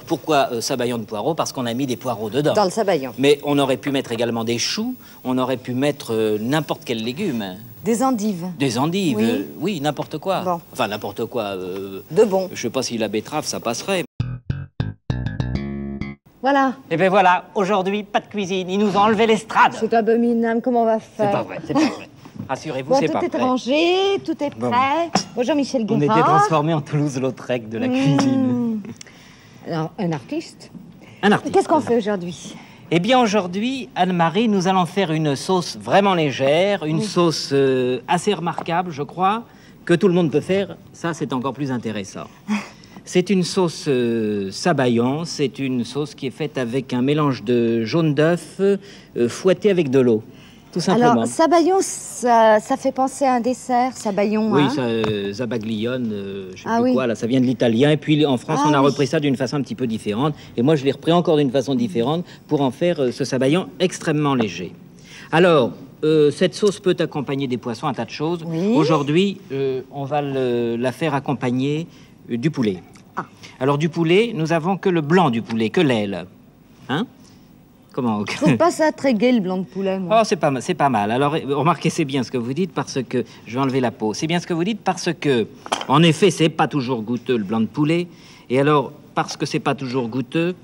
pourquoi sabayon de poireaux? Parce qu'on a mis des poireaux dedans. Dans le sabayon. Mais on aurait pu mettre également des choux, on aurait pu mettre n'importe quel légume. Des endives. Des endives, oui, oui, n'importe quoi. Bon. Enfin, n'importe quoi. De bon. Je sais pas si la betterave, ça passerait. Voilà. Et bien voilà, aujourd'hui, pas de cuisine, ils nous ont enlevé l'estrade. C'est abominable, comment on va faire? C'est pas vrai, c'est pas vrai. Rassurez-vous, Bon, c'est pas tout est prêt. rangé, tout est prêt. Bonjour Michel Guérard. On était transformés en Toulouse-Lautrec de la cuisine. Alors, un artiste. Un artiste. Qu'est-ce qu'on fait aujourd'hui? Eh bien aujourd'hui, Anne-Marie, nous allons faire une sauce vraiment légère, une sauce assez remarquable, je crois, que tout le monde peut faire. Ça, c'est encore plus intéressant. C'est une sauce sabayon, c'est une sauce qui est faite avec un mélange de jaune d'œuf fouetté avec de l'eau, tout simplement. Alors, sabayon, ça fait penser à un dessert, sabayon, oui, hein? ça, zabaglione, je sais Ah plus oui. quoi, là, ça vient de l'italien. Et puis en France, on a oui. repris ça d'une façon un petit peu différente. Et moi, je l'ai repris encore d'une façon différente pour en faire ce sabayon extrêmement léger. Alors, cette sauce peut accompagner des poissons, un tas de choses. Oui. Aujourd'hui, on va la faire accompagner du poulet. Ah. Alors, du poulet, nous avons que le blanc du poulet, que l'aile. Hein? Comment? Je trouve pas ça très gai, le blanc de poulet, moi. Oh, c'est pas mal. Alors, remarquez, c'est bien ce que vous dites parce que... Je vais enlever la peau. C'est bien ce que vous dites parce que, en effet, c'est pas toujours goûteux, le blanc de poulet. Et alors, parce que c'est pas toujours goûteux,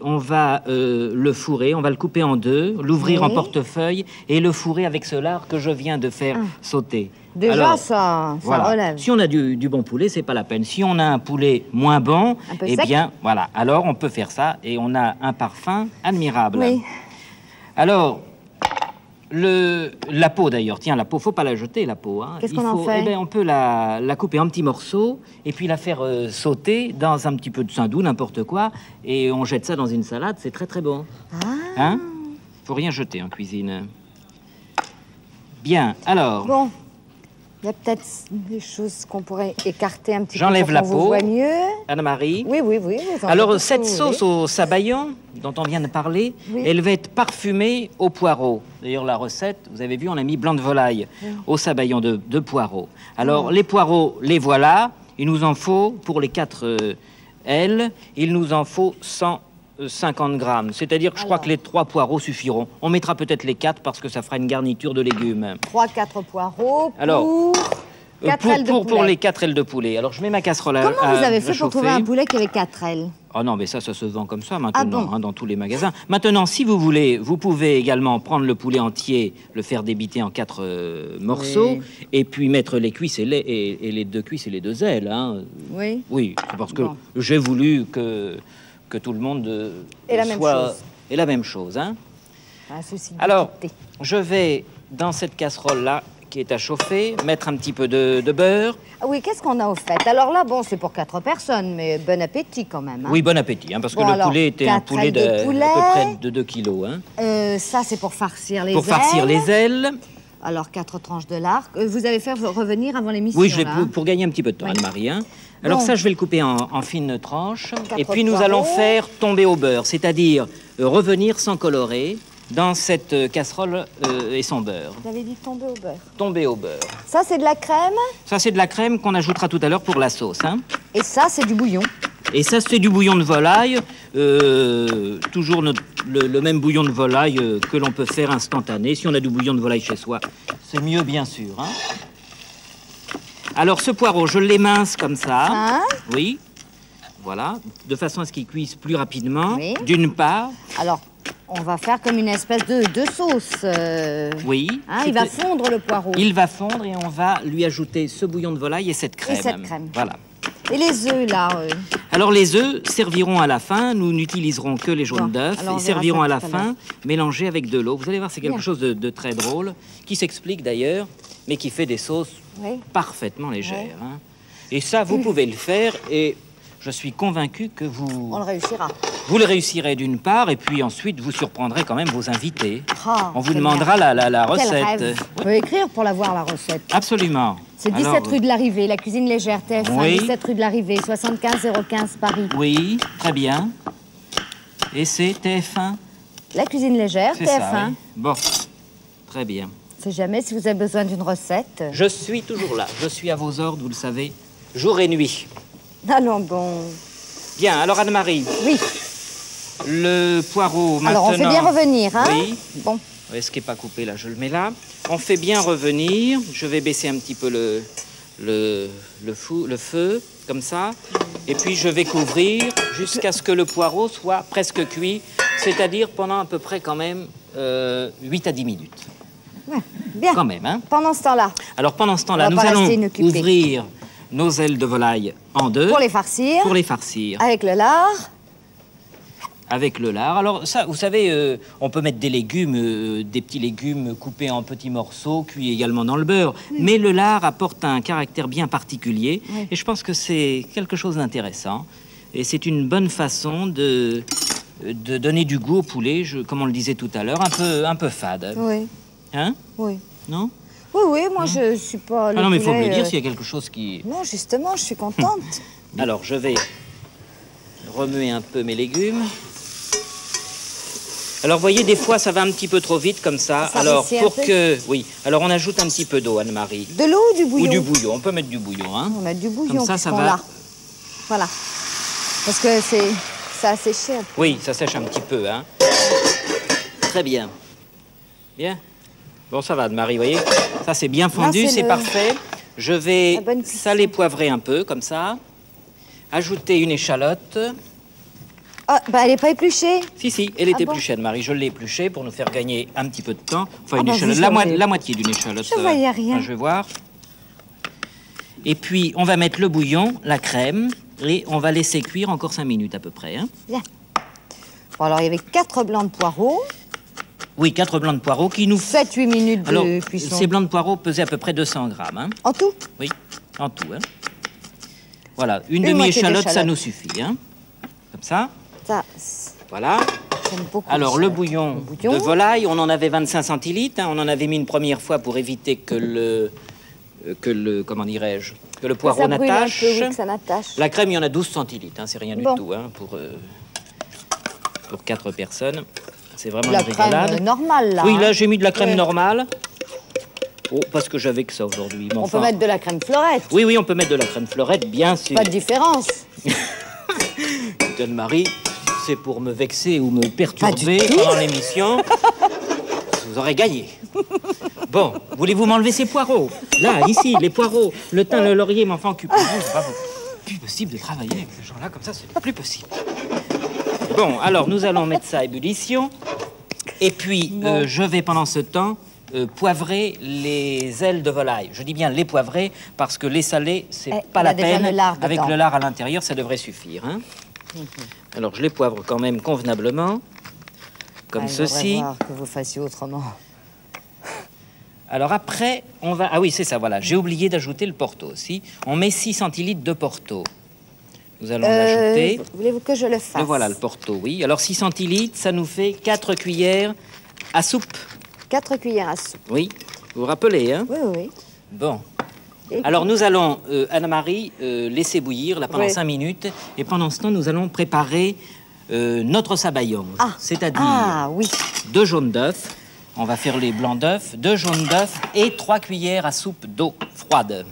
on va le fourrer, on va le couper en deux, l'ouvrir en portefeuille et le fourrer avec ce lard que je viens de faire sauter. Déjà, alors, ça voilà. relève. Si on a du bon poulet, c'est pas la peine. Si on a un poulet moins bon, eh sec. bien, voilà. Alors, on peut faire ça et on a un parfum admirable. Oui. Alors, la peau d'ailleurs, tiens, la peau, faut pas la jeter, la peau. Hein. Qu'est-ce qu'on en fait? Eh bien, on peut la couper en petits morceaux et puis la faire sauter dans un petit peu de saindoux, n'importe quoi, et on jette ça dans une salade, c'est très très bon. Ah. Hein? Faut rien jeter en cuisine. Bien, alors... Bon, il y a peut-être des choses qu'on pourrait écarter un petit peu. J'enlève la pour qu'on peau. vous voit mieux. Anne-Marie. Oui, oui, oui. vous en Alors, faites cette ce que vous sauce voulez. au sabayon, dont on vient de parler, Oui. elle va être parfumée au poireau. D'ailleurs, la recette, vous avez vu, on a mis blanc de volaille au sabayon de poireaux. Alors, les poireaux, les voilà. Il nous en faut, pour les 4 ailes, il nous en faut 150 grammes. C'est-à-dire que je crois que les 3 poireaux suffiront. On mettra peut-être les 4 parce que ça fera une garniture de légumes. 3-4 poireaux pour Alors, 4 ailes de poulet. pour les 4 ailes de poulet. Alors, je mets ma casserole à Comment vous avez fait pour chauffer. trouver un poulet qui avait 4 ailes? Oh non, mais ça se vend comme ça maintenant, bon hein, dans tous les magasins. Maintenant, si vous voulez, vous pouvez également prendre le poulet entier, le faire débiter en 4 morceaux, et puis mettre les cuisses et les 2 cuisses et les 2 ailes. Hein. Oui. Oui, c'est parce que j'ai voulu que tout le monde Et la même chose. ait la même chose. Hein. Ah, ceci Alors, d'équité. je vais, dans cette casserole-là, qui est à chauffer, mettre un petit peu de beurre. Ah oui, qu'est-ce qu'on a au fait? Alors là, bon, c'est pour 4 personnes, mais bon appétit quand même. Hein. Oui, bon appétit, hein, parce que Bon, le alors, poulet était un 4 poulet ailes de à poulet. peu près de 2 kilos. Hein. Ça, c'est pour farcir les ailes. Pour farcir les ailes. Alors, 4 tranches de lard. Vous avez fait revenir avant l'émission, Oui, je l'ai là, hein. pour gagner un petit peu de temps, Oui. Anne-Marie. Hein. Alors Bon. ça, je vais le couper en fines tranches. 4 Et puis nous poireaux. allons faire tomber au beurre, c'est-à-dire revenir sans colorer dans cette casserole et son beurre. Vous avez dit tomber au beurre. Tomber au beurre. Ça, c'est de la crème. Ça, c'est de la crème qu'on ajoutera tout à l'heure pour la sauce. Hein. Et ça, c'est du bouillon. Et ça, c'est du bouillon de volaille. Toujours le même bouillon de volaille que l'on peut faire instantané. Si on a du bouillon de volaille chez soi, c'est mieux, bien sûr. Hein. Alors, ce poireau, je l'émince comme ça. Hein? Oui. Voilà. De façon à ce qu'il cuise plus rapidement, Oui. d'une part. Alors, on va faire comme une espèce de sauce. Oui. Hein, il va fondre le poireau. Il va fondre et on va lui ajouter ce bouillon de volaille et cette crème. Et cette crème. Voilà. Et les œufs, là Alors, les œufs serviront à la fin. Nous n'utiliserons que les jaunes Bon, d'œufs. alors on Ils verra serviront ça à la tout à fin, l'heure. mélangés avec de l'eau. Vous allez voir, c'est quelque Bien. chose de très drôle, qui s'explique d'ailleurs, mais qui fait des sauces Oui. parfaitement légères. Hein. Et ça, vous pouvez le faire et je suis convaincu que On le réussira. vous le réussirez d'une part et puis ensuite vous surprendrez quand même vos invités. Ah, On vous quel demandera la Quel recette. rêve. On peut écrire pour l'avoir, la recette. Absolument. C'est 17 Alors, rue de l'Arrivée, la cuisine légère TF1, Oui. 17 rue de l'Arrivée, 75 015 Paris. Oui, très bien. Et c'est TF1, La cuisine légère c'est TF1. ça. Oui. Bon, très bien. C'est jamais si vous avez besoin d'une recette. Je suis toujours là. Je suis à vos ordres, vous le savez, jour et nuit. Allons bon. Bien, alors Anne-Marie, Oui. le poireau maintenant... Alors, on fait bien revenir, hein? Oui. Bon. Est-ce qu'il n'est pas coupé là? Je le mets là. On fait bien revenir. Je vais baisser un petit peu le feu, comme ça. Et puis je vais couvrir jusqu'à ce que le poireau soit presque cuit, c'est-à-dire pendant à peu près quand même 8 à 10 minutes. Ouais, bien. Quand même, hein? Pendant ce temps-là, Alors pendant ce temps-là, On va nous pas allons rester inoccupés. ouvrir nos ailes de volaille en deux. pour les farcir, Pour les farcir. avec le lard. Avec le lard. Alors ça, vous savez, on peut mettre des légumes, des petits légumes coupés en petits morceaux, cuits également dans le beurre. Mais le lard apporte un caractère bien particulier. Oui. Et je pense que c'est quelque chose d'intéressant. Et c'est une bonne façon de donner du goût au poulet, comme on le disait tout à l'heure, un peu fade. Oui, Hein? oui. Non? Oui, oui, moi, je suis pas... Ah non, mais il faut me le poulet, dire s'il y a quelque chose qui... Non, justement, je suis contente. Alors, je vais remuer un peu mes légumes. Alors, vous voyez, des fois, ça va un petit peu trop vite comme ça. Ça Alors, réussit un pour peu que... Oui. Alors, on ajoute un petit peu d'eau, Anne-Marie. De l'eau ou du bouillon? Ou du bouillon. On peut mettre du bouillon, hein. On a du bouillon, Comme ça puisqu'on va. l'a. Voilà. Parce que ça a séché un peu. Oui, ça sèche un petit peu, hein. Très bien. Bien. Bon, ça va, Anne-Marie, vous voyez. Ça, c'est bien fondu, c'est c'est le- parfait. Je vais La bonne cuisson. saler, poivrer un peu, comme ça. Ajouter une échalote. Ah, bah, elle n'est pas épluchée. Si, elle est Ah bon épluchée, Anne-Marie. Je l'ai épluchée pour nous faire gagner un petit peu de temps. Enfin, Ah une bah, échalote, vous la, changez. la moitié d'une échalote. Je voyais rien. Enfin, je vais voir. Et puis, on va mettre le bouillon, la crème, et on va laisser cuire encore 5 minutes à peu près. Hein. Bien. Bon, alors, il y avait 4 blancs de poireaux, Oui, 4 blancs de poireaux qui nous... 7-8 minutes de Alors, cuisson. ces blancs de poireaux pesaient à peu près 200 grammes. Hein. En tout? Oui, en tout. Hein. Voilà, une Une moitié demi-échalote, ça d'échalote. nous suffit. Hein. Comme ça, Ça, voilà. j'aime beaucoup. Alors, ça. le bouillon de volaille, on en avait 25 centilitres. Hein. On en avait mis une première fois pour éviter que le comment dirais-je, que le poireau Ça brûle un n'attache. peu, oui, que ça n'attache. La crème, il y en a 12 centilitres. Hein. C'est rien Bon. du tout hein, pour 4 personnes. C'est vraiment La une régalade. crème normale, là. Oui, hein. là, j'ai mis de la crème Ouais. normale. Oh, parce que j'avais que ça aujourd'hui. Mais On enfin- peut mettre de la crème fleurette. Oui, on peut mettre de la crème fleurette, bien sûr. Pas de différence. Anne-Marie, c'est pour me vexer ou me Pas perturber du tout. pendant l'émission. Vous aurez gagné. Bon, voulez-vous m'enlever ces poireaux? Là, ici, les poireaux, le thym, le laurier, mais enfin, occupez-vous. C'est pas plus possible de travailler avec ces gens-là comme ça, c'est plus possible. Bon, alors, nous allons mettre ça à ébullition. Et puis, je vais, pendant ce temps, poivrer les ailes de volaille. Je dis bien les poivrer, parce que les saler, c'est pas il y a la déjà peine. le lard Avec dedans. le lard à l'intérieur, ça devrait suffire. Hein. Alors, je les poivre quand même convenablement, comme Ah, il faudrait ceci. voir que vous fassiez autrement. Alors après, on va... Ah oui, c'est ça, voilà. J'ai oublié d'ajouter le porto aussi. On met 6 centilitres de porto. Nous allons l'ajouter. Voulez-vous que je le fasse? Le voilà, le porto, oui. Alors 6 centilitres, ça nous fait 4 cuillères à soupe. 4 cuillères à soupe. Oui, vous vous rappelez, hein? Oui, oui. Bon. Et Alors nous allons, Anne-Marie, laisser bouillir là pendant Oui. 5 minutes. Et pendant ce temps, nous allons préparer notre sabayon. Ah. C'est-à-dire Ah, oui. 2 jaunes d'œufs. On va faire les blancs d'œufs, 2 jaunes d'œufs et 3 cuillères à soupe d'eau froide.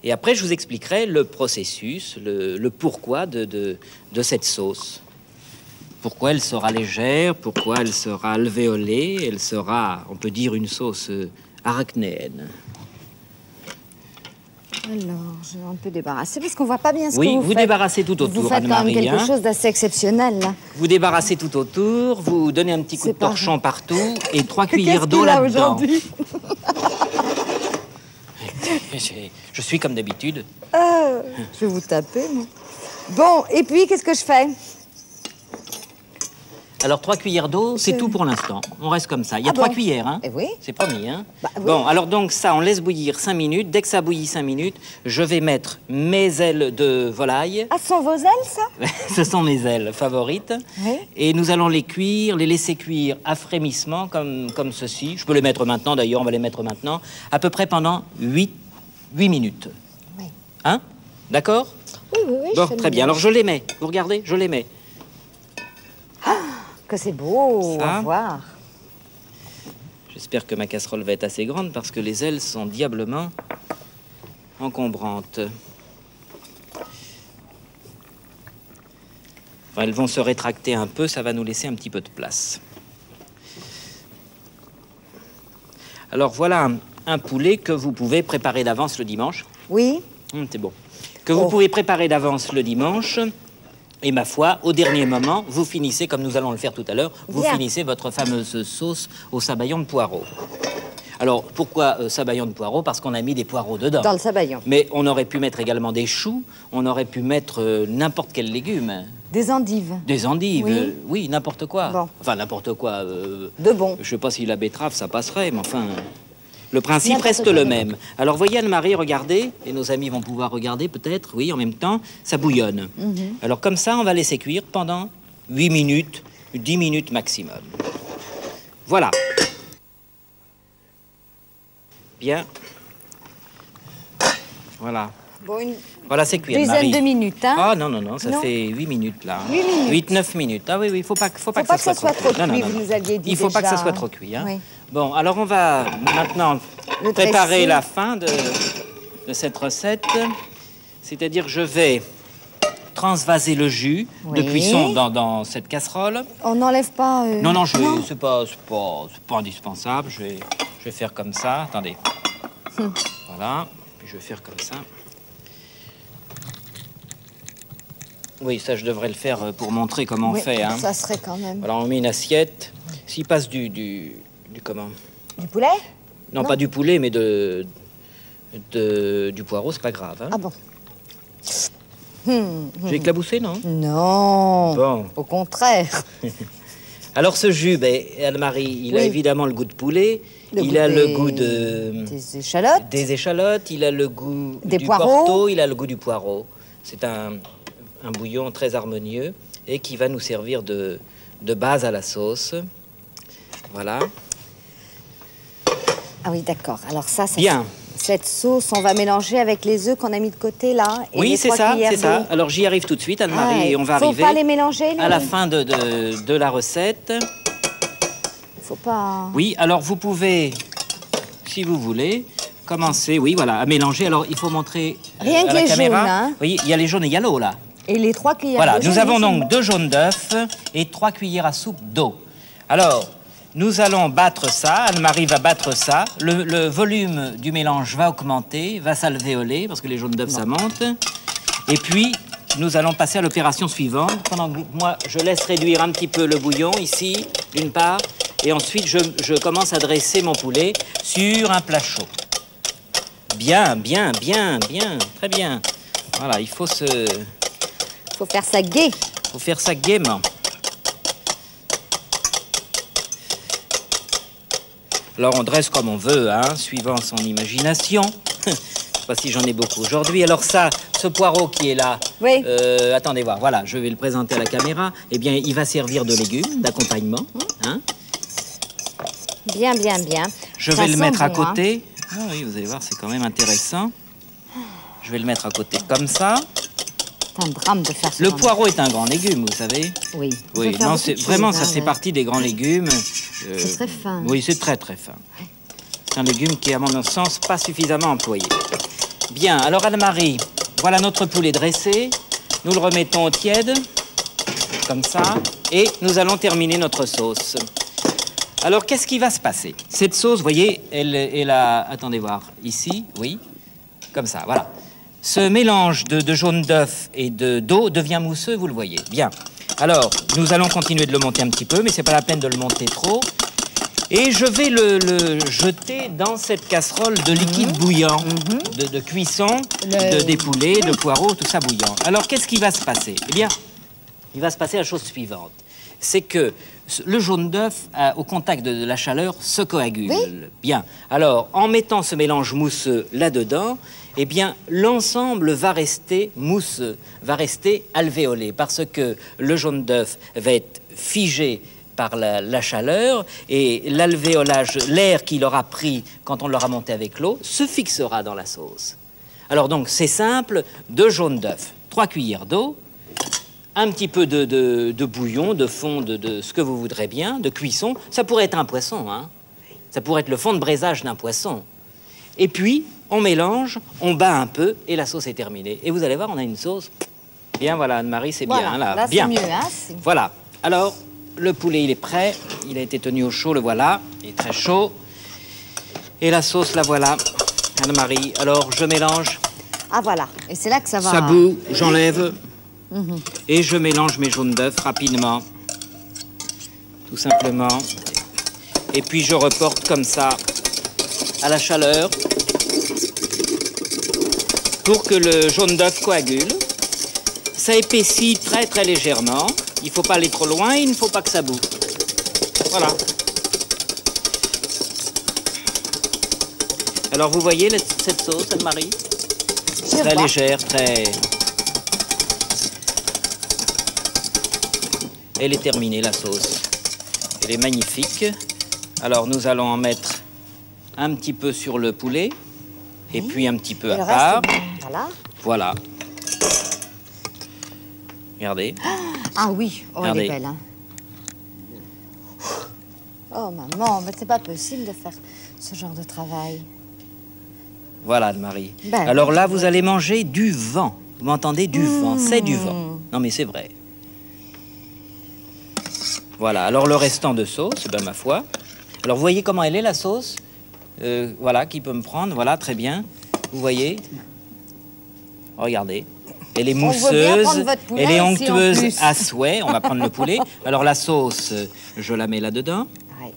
Et après, je vous expliquerai le processus, le pourquoi de cette sauce. Pourquoi elle sera légère, pourquoi elle sera alvéolée, elle sera, on peut dire, une sauce arachnéenne. Alors, je vais un peu débarrasser parce qu'on voit pas bien ce Oui, que vous vous faites. débarrassez tout Vous autour, faites quand même Anne-Marie. quelque hein. chose d'assez exceptionnel, là. Vous débarrassez tout autour, vous donnez un petit coup C'est de torchon pas- partout et 3 Qu'est-ce cuillères d'eau qu'il a là-dedans. aujourd'hui? Je suis comme d'habitude. Je vais vous taper, moi. Bon, et puis, qu'est-ce que je fais? Alors 3 cuillères d'eau, c'est tout pour l'instant. On reste comme ça. Il y a Ah 3 bon cuillères, hein. Eh oui. C'est promis, hein. Bah oui. Bon, alors donc ça, on laisse bouillir 5 minutes. Dès que ça bouillit 5 minutes, je vais mettre mes ailes de volaille. Ah, ce sont vos ailes, ça? Ce sont mes ailes favorites. Oui. Et nous allons les cuire, les laisser cuire à frémissement, comme ceci. Je peux les mettre maintenant, d'ailleurs, on va les mettre maintenant. À peu près pendant 8 minutes. Oui. Hein? D'accord? Oui, oui, oui. Bon, je fais très le bien. Alors mélange. je les mets. Vous regardez? Je les mets. Que c'est beau Ça. à voir. J'espère que ma casserole va être assez grande parce que les ailes sont diablement encombrantes. Enfin, elles vont se rétracter un peu, ça va nous laisser un petit peu de place. Alors voilà un poulet que vous pouvez préparer d'avance le dimanche. Oui. C'est bon. Que vous pouvez préparer d'avance le dimanche. Et ma foi, au dernier moment, vous finissez, comme nous allons le faire tout à l'heure, vous finissez votre fameuse sauce au sabayon de poireaux. Alors, pourquoi sabayon de poireaux? Parce qu'on a mis des poireaux dedans. Dans le sabayon. Mais on aurait pu mettre également des choux, on aurait pu mettre n'importe quel légume. Des endives. Des endives, oui, oui, n'importe quoi. Bon. Enfin, n'importe quoi. De bon. Je sais pas si la betterave, ça passerait, mais enfin... Le principe reste le même. Alors, voyez Anne-Marie, regardez, et nos amis vont pouvoir regarder peut-être, oui, en même temps, ça bouillonne. Alors, comme ça, on va laisser cuire pendant 8 minutes, 10 minutes maximum. Voilà. Bien. Voilà. Bon, une Voilà, c'est cuit, dizaine Anne-Marie. de minutes, hein? Ah non, non, non, ça Non. fait 8 minutes, là. 8 minutes. 8-9 minutes. Ah oui, oui, faut pas que Faut pas que ça soit trop cuit, Non, non, non, vous non. nous aviez dit Il faut pas que déjà, ça soit hein. trop cuit, hein. Oui. Bon, alors on va maintenant Le préparer dressing. la fin de cette recette. C'est-à-dire que je vais transvaser le jus de Oui. cuisson dans cette casserole. On n'enlève pas... Non, non, c'est pas indispensable. Je vais faire comme ça. Attendez. Voilà. Puis je vais faire comme ça. Oui, ça, je devrais le faire pour montrer comment Oui, on fait. Hein. ça serait quand même... Alors, on met une assiette. S'il passe du comment? Du poulet? Non, pas du poulet, mais du poireau, c'est pas grave. Hein. Ah bon? J'ai éclaboussé, non? Non. Bon. Au contraire. Alors, ce jus, ben, Anne-Marie, il a Oui. évidemment le goût de poulet. Le Il goût a le des- goût de... Des échalotes. Des échalotes, il a le goût Des du poireaux. porto, il a le goût du poireau. C'est un bouillon très harmonieux et qui va nous servir de base à la sauce. Voilà. Ah oui, d'accord. Alors ça, Bien. cette sauce, on va mélanger avec les œufs qu'on a mis de côté, là. Et Oui, les c'est 3 ça, cuillères c'est ça. d'eau. Alors j'y arrive tout de suite, Anne-Marie, Ah, et on va faut arriver pas les mélanger, à la fin de la recette. Faut pas... Oui, alors vous pouvez, si vous voulez, commencer, oui, voilà, à mélanger. Alors il faut montrer Rien que à la les caméra. jaunes, hein. Oui, il y a les jaunes et il y a l'eau, là. Et les 3 cuillères Voilà, d'eau. nous jaunes, avons ils sont donc 2 jaunes d'œufs et 3 cuillères à soupe d'eau. Alors, nous allons battre ça, Anne-Marie va battre ça, le volume du mélange va augmenter, va s'alvéoler, parce que les jaunes d'œufs, ça monte. Et puis, nous allons passer à l'opération suivante. Pendant que moi, je laisse réduire un petit peu le bouillon, ici, d'une part, et ensuite, je commence à dresser mon poulet sur un plat chaud. Bien, bien, bien, bien, très bien. Voilà, il faut Faut faire ça gai. faut faire ça gaiement. Alors on dresse comme on veut, hein, suivant son imagination. Je sais pas si j'en ai beaucoup aujourd'hui. Alors ça, ce poireau qui est là, Oui. attendez voir, voilà, je vais le présenter à la caméra. Eh bien, il va servir de légumes, d'accompagnement. Hein. Bien, bien, bien. Je Ça vais le sent mettre à bon, hein. côté. Ah oui, vous allez voir, c'est quand même intéressant. Je vais le mettre à côté comme ça. C'est un drame de faire ça. Le poireau est un grand légume, vous savez. Oui. On Oui, peut faire non, beaucoup c'est de vraiment, choses, ça hein, fait mais- partie des grands légumes. C'est très fin. Oui, c'est très très fin. C'est un légume qui est, à mon sens, pas suffisamment employé. Bien, alors Anne-Marie, voilà notre poulet dressé. Nous le remettons au tiède, comme ça, et nous allons terminer notre sauce. Alors, qu'est-ce qui va se passer? Cette sauce, vous voyez, elle a... Attendez voir, ici, oui, comme ça, voilà. Ce mélange de jaune d'œuf et d'eau devient mousseux, vous le voyez. Bien. Alors, nous allons continuer de le monter un petit peu, mais c'est pas la peine de le monter trop. Et je vais le jeter dans cette casserole de liquide bouillant, de cuisson, des poulets, de poireaux, tout ça bouillant. Alors, qu'est-ce qui va se passer? Eh bien, il va se passer la chose suivante. C'est que le jaune d'œuf, au contact de la chaleur, se coagule. Oui. Bien. Alors, en mettant ce mélange mousseux là-dedans, eh bien, l'ensemble va rester mousseux, va rester alvéolé, parce que le jaune d'œuf va être figé par la chaleur, et l'alvéolage, l'air qu'il aura pris quand on l'aura monté avec l'eau, se fixera dans la sauce. Alors donc, c'est simple, 2 jaunes d'œuf, 3 cuillères d'eau, un petit peu de bouillon, de fond, de ce que vous voudrez bien, de cuisson. Ça pourrait être un poisson, hein. Ça pourrait être le fond de braisage d'un poisson. Et puis, on mélange, on bat un peu et la sauce est terminée. Et vous allez voir, on a une sauce. Bien, voilà, Anne-Marie, c'est Voilà, bien. Là, là, bien. c'est mieux, hein. Voilà. Alors, le poulet, il est prêt. Il a été tenu au chaud, le voilà. Il est très chaud. Et la sauce, la voilà, Anne-Marie. Alors, je mélange. Ah, voilà. Et c'est là que ça va... Ça bout, j'enlève. Et je mélange mes jaunes d'œufs rapidement. Tout simplement. Et puis, je reporte comme ça à la chaleur pour que le jaune d'œuf coagule. Ça épaissit très, très légèrement. Il ne faut pas aller trop loin, il ne faut pas que ça boue. Voilà. Alors, vous voyez cette sauce, Anne-Marie? Très légère, très... Elle est terminée, la sauce. Elle est magnifique. Alors, nous allons en mettre un petit peu sur le poulet. Et puis un petit peu à part. Voilà. Voilà. Regardez. Ah oui, oh, elle Regardez. est belle, hein. Oh, maman, mais c'est pas possible de faire ce genre de travail. Voilà, Anne-Marie. Ben, alors là, vous allez manger du vent. Vous m'entendez? Du vent. C'est du vent. Non, mais c'est vrai. Voilà. Alors, le restant de sauce, ben, ma foi. Alors, vous voyez comment elle est, la sauce? Voilà, qui peut me prendre. Voilà, très bien. Vous voyez? Regardez. Elle est On veut bien mousseuse, prendre votre poulet elle est ici, en onctueuse plus. à souhait. On va prendre le poulet. Alors, la sauce, je la mets là-dedans. Ouais.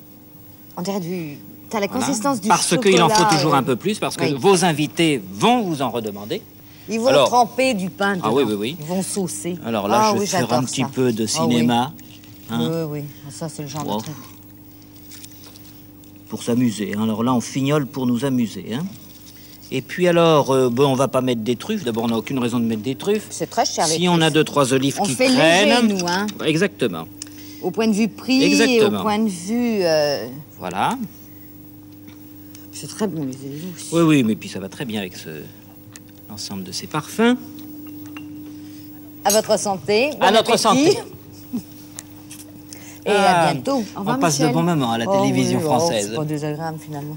On dirait du... T'as la Voilà. consistance du Parce chocolat. qu'il en faut toujours un peu plus, parce que Oui. vos invités vont vous en redemander. Ils vont Alors- tremper du pain dedans. Ah oui, oui, oui. Ils vont saucer. Alors là, Ah je vais oui, faire j'adore un petit ça. peu de Ah oui. cinéma. Hein, Oui, oui. Ça, c'est le genre Wow. de truc. pour s'amuser. Hein. Alors là, on fignole pour nous amuser. Hein. Et puis alors, bon, on va pas mettre des truffes. D'abord, on n'a aucune raison de mettre des truffes. C'est très cher, les Si on a truffes. 2-3 olives On qui fait traînent... léger, nous, hein. Exactement. Au point de vue prix, Exactement. au point de vue... Voilà. C'est très bon, les olives aussi. Oui, oui, mais puis ça va très bien avec l'ensemble de ces parfums. À votre santé. À bon notre appétit. santé. Et à bientôt. Au revoir, On passe de Michel. bons moments à la Oh télévision oui, française. c'est pas désagréable, finalement.